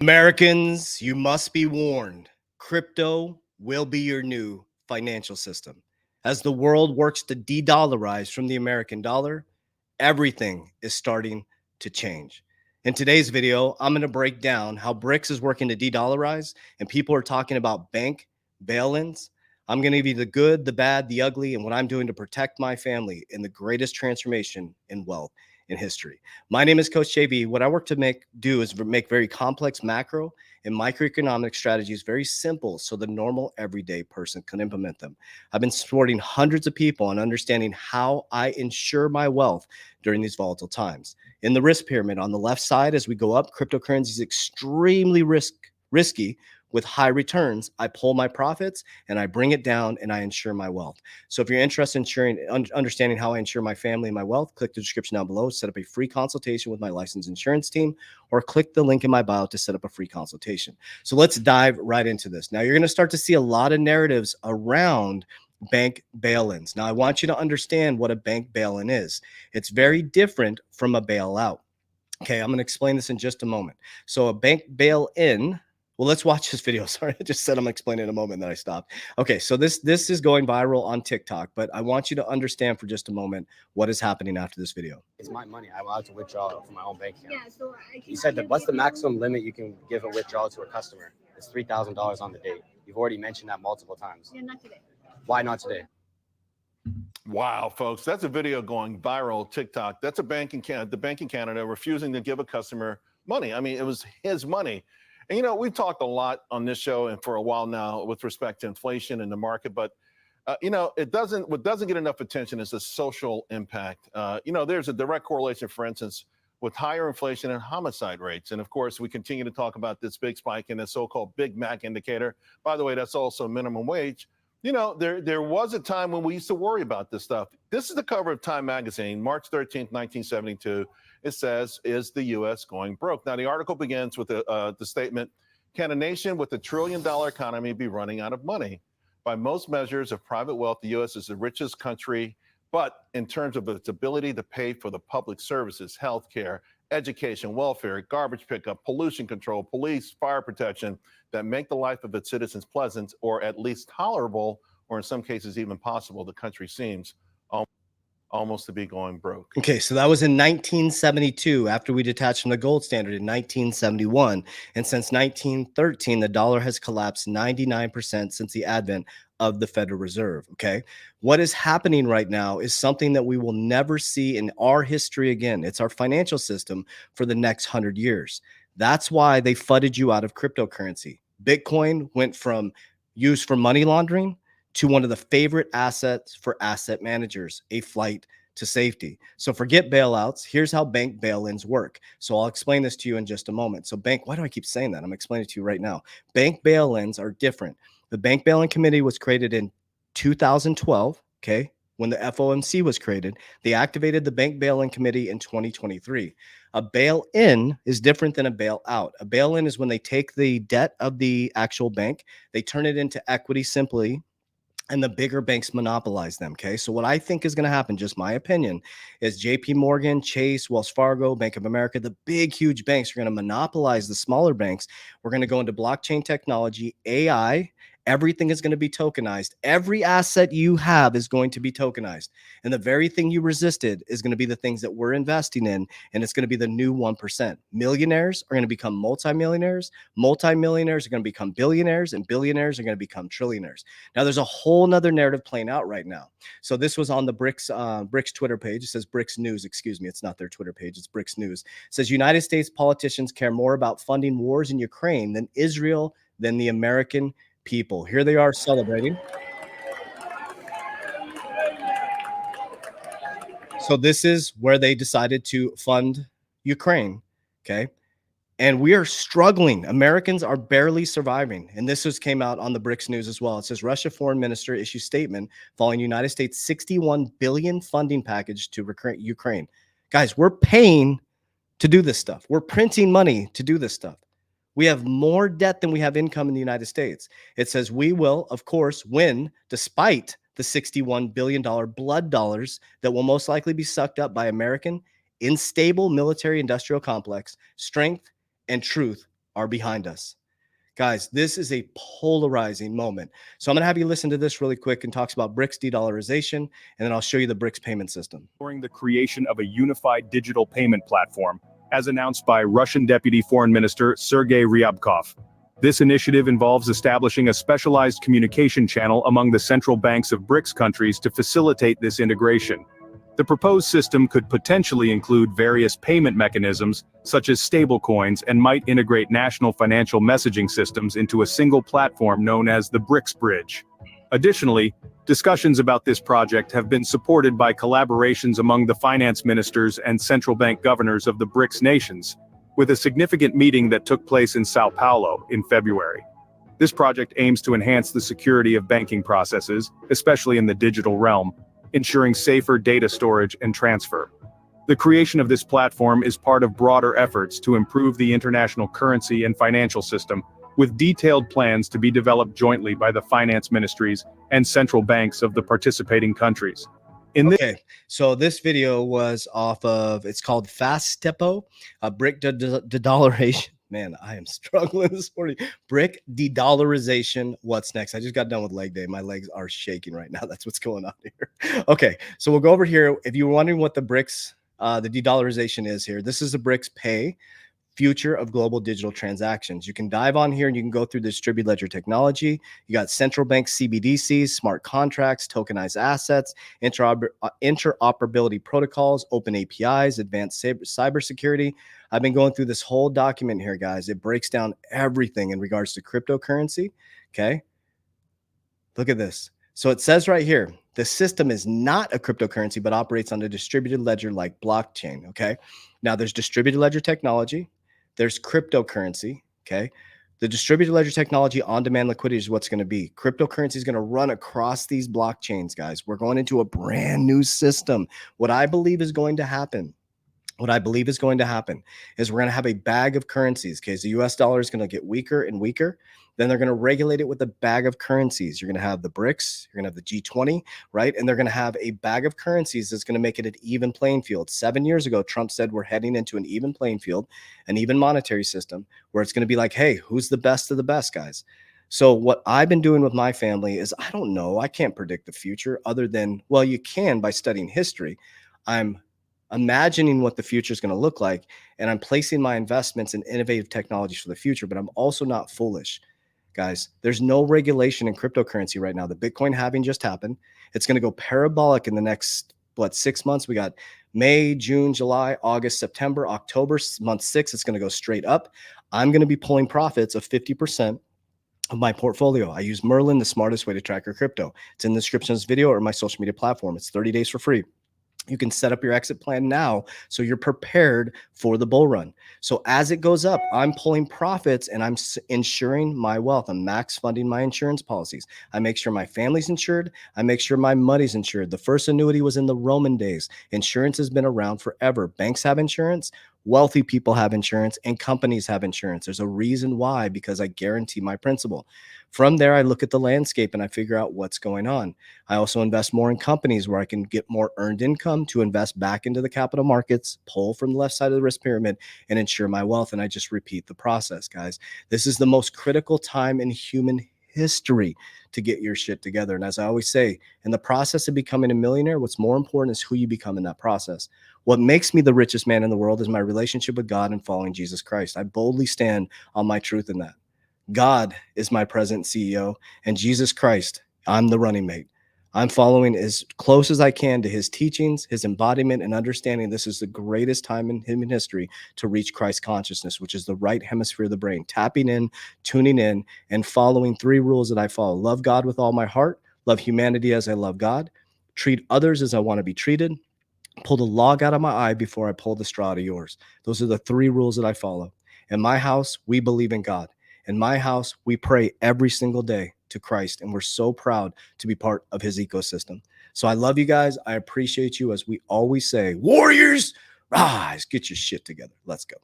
Americans, you must be warned. Crypto will be your new financial system. As the world works to de-dollarize from the American dollar, everything is starting to change. In today's video, I'm going to break down how BRICS is working to de-dollarize, and people are talking about bank bail-ins. I'm going to give you the good, the bad, the ugly, and what I'm doing to protect my family in the greatest transformation in wealth in history. My name is Coach JV. What I work to make very complex macro and microeconomic strategies very simple so the normal everyday person can implement them. I've been supporting hundreds of people on understanding how I ensure my wealth during these volatile times. In the risk pyramid on the left side, as we go up, cryptocurrency is extremely risky with high returns. I pull my profits and I bring it down and I ensure my wealth. So if you're interested in understanding how I ensure my family and my wealth, click the description down below, set up a free consultation with my licensed insurance team, or click the link in my bio to set up a free consultation. So let's dive right into this. Now you're going to start to see a lot of narratives around bank bail-ins. Now I want you to understand what a bank bail-in is. It's very different from a bailout. Okay, I'm going to explain this in just a moment. So a bank bail-in, well, let's watch this video. Sorry, I just said I'm explaining in a moment, then I stopped. Okay, so this is going viral on TikTok, but I want you to understand for just a moment what is happening after this video. It's my money. I'm allowed to withdraw from my own bank account. Yeah, so you said that what's the maximum limit you can give a withdrawal to a customer? It's $3,000 on the date. You've already mentioned that multiple times. Yeah, not today. Why not today? Wow, folks, that's a video going viral TikTok. That's a bank in Canada, the bank in Canada refusing to give a customer money. I mean, it was his money. And, you know, we've talked a lot on this show and for a while now with respect to inflation in the market, but, you know, what doesn't get enough attention is the social impact. You know, there's a direct correlation, for instance, with higher inflation and homicide rates. And of course, we continue to talk about this big spike in the so-called Big Mac indicator. By the way, that's also minimum wage. You know, there was a time when we used to worry about this stuff. This is the cover of Time magazine, March 13th, 1972. It says, "Is the U.S. going broke?" Now, the article begins with the statement, "Can a nation with $1 trillion economy be running out of money? By most measures of private wealth, the U.S. is the richest country, but in terms of its ability to pay for the public services, healthcare, education, welfare, garbage pickup, pollution control, police, fire protection that make the life of its citizens pleasant or at least tolerable, or in some cases even possible, the country seems almost to be going broke." Okay, so that was in 1972 after we detached from the gold standard in 1971. And since 1913, the dollar has collapsed 99% since the advent of the Federal Reserve. Okay, what is happening right now is something that we will never see in our history again. It's our financial system for the next 100 years. That's why they fudded you out of cryptocurrency. Bitcoin went from use for money laundering to one of the favorite assets for asset managers, a flight to safety. So forget bailouts. Here's how bank bail-ins work. So I'll explain this to you in just a moment. So why do I keep saying that? I'm explaining it to you right now. Bank bail-ins are different. The Bank Bail-in Committee was created in 2012, okay? When the FOMC was created, they activated the Bank Bail-in Committee in 2023. A bail-in is different than a bail-out. A bail-in is when they take the debt of the actual bank, they turn it into equity simply, and the bigger banks monopolize them. Okay. So what I think is going to happen, just my opinion, is JP Morgan, Chase, Wells Fargo, Bank of America, the big, huge banks are going to monopolize the smaller banks. We're going to go into blockchain technology, AI. Everything is going to be tokenized. Every asset you have is going to be tokenized. And the very thing you resisted is going to be the things that we're investing in. And it's going to be the new 1%. Millionaires are going to become multimillionaires. Multimillionaires are going to become billionaires. And billionaires are going to become trillionaires. Now, there's a whole nother narrative playing out right now. So this was on the BRICS Twitter page. It says BRICS News. Excuse me. It's not their Twitter page. It's BRICS News. It says United States politicians care more about funding wars in Ukraine than Israel, than the American people. Here they are celebrating. So this is where they decided to fund Ukraine. Okay. And we are struggling. Americans are barely surviving. And this came out on the BRICS News as well. It says Russia foreign minister issues statement following United States $61 billion funding package to Ukraine. Guys, we're paying to do this stuff. We're printing money to do this stuff. We have more debt than we have income in the United States. It says we will, of course, win despite the $61 billion blood dollars that will most likely be sucked up by American unstable military industrial complex. Strength and truth are behind us. Guys, this is a polarizing moment. So I'm going to have you listen to this really quick and talks about BRICS de-dollarization, and then I'll show you the BRICS payment system. During the creation of a unified digital payment platform, as announced by Russian Deputy Foreign Minister Sergei Ryabkov. This initiative involves establishing a specialized communication channel among the central banks of BRICS countries to facilitate this integration. The proposed system could potentially include various payment mechanisms, such as stablecoins, and might integrate national financial messaging systems into a single platform known as the BRICS Bridge. Additionally, discussions about this project have been supported by collaborations among the finance ministers and central bank governors of the BRICS nations, with a significant meeting that took place in Sao Paulo in February. This project aims to enhance the security of banking processes, especially in the digital realm, ensuring safer data storage and transfer. The creation of this platform is part of broader efforts to improve the international currency and financial system, with detailed plans to be developed jointly by the finance ministries and central banks of the participating countries. Okay, so this video was off of, it's called Fast Stepo, a BRIC de-dollarization. Man, I am struggling this morning. BRIC de-dollarization. What's next? I just got done with leg day. My legs are shaking right now. That's what's going on here. Okay, so we'll go over here. If you're wondering what the BRICS, the de-dollarization is here, this is the BRICS Pay, future of global digital transactions. You can dive on here and you can go through the distributed ledger technology. You got central bank CBDCs, smart contracts, tokenized assets, interoperability protocols, open APIs, advanced cybersecurity. I've been going through this whole document here, guys. It breaks down everything in regards to cryptocurrency. Okay. Look at this. So it says right here, the system is not a cryptocurrency, but operates on a distributed ledger like blockchain. Okay. Now there's distributed ledger technology. There's cryptocurrency, okay? The distributed ledger technology on-demand liquidity is what's going to be. Cryptocurrency is going to run across these blockchains, guys. We're going into a brand new system. What I believe is going to happen is we're going to have a bag of currencies. Okay, so the US dollar is going to get weaker and weaker. Then they're going to regulate it with a bag of currencies. You're going to have the BRICS, you're going to have the G20, right? And they're going to have a bag of currencies that's going to make it an even playing field. 7 years ago, Trump said we're heading into an even playing field, an even monetary system, where it's going to be like, hey, who's the best of the best, guys? So what I've been doing with my family is, I don't know, I can't predict the future other than, well, you can by studying history. I'm imagining what the future is going to look like, and I'm placing my investments in innovative technologies for the future, but I'm also not foolish. Guys, there's no regulation in cryptocurrency right now. The Bitcoin halving just happened. It's going to go parabolic in the next, 6 months? We got May, June, July, August, September, October, month 6. It's going to go straight up. I'm going to be pulling profits of 50% of my portfolio. I use Merlin, the smartest way to track your crypto. It's in the description of this video or my social media platform. It's 30 days for free. You can set up your exit plan now so you're prepared for the bull run. So as it goes up, I'm pulling profits and I'm insuring my wealth. I'm max funding my insurance policies. I make sure my family's insured. I make sure my money's insured. The first annuity was in the Roman days. Insurance has been around forever. Banks have insurance. Wealthy people have insurance and companies have insurance. There's a reason why, because I guarantee my principal. From there, I look at the landscape and I figure out what's going on. I also invest more in companies where I can get more earned income to invest back into the capital markets, pull from the left side of the risk pyramid, and ensure my wealth. And I just repeat the process, guys. This is the most critical time in human history to get your shit together. And as I always say, in the process of becoming a millionaire, what's more important is who you become in that process. What makes me the richest man in the world is my relationship with God and following Jesus Christ. I boldly stand on my truth in that. God is my present CEO, and Jesus Christ, I'm the running mate. I'm following as close as I can to his teachings, his embodiment, and understanding this is the greatest time in human history to reach Christ consciousness, which is the right hemisphere of the brain. Tapping in, tuning in, and following 3 rules that I follow. Love God with all my heart, love humanity as I love God, treat others as I want to be treated, pull the log out of my eye before I pull the straw out of yours. Those are the 3 rules that I follow. In my house, we believe in God. In my house, we pray every single day to Christ, and we're so proud to be part of his ecosystem. So I love you guys. I appreciate you. As we always say, warriors, rise, get your shit together. Let's go.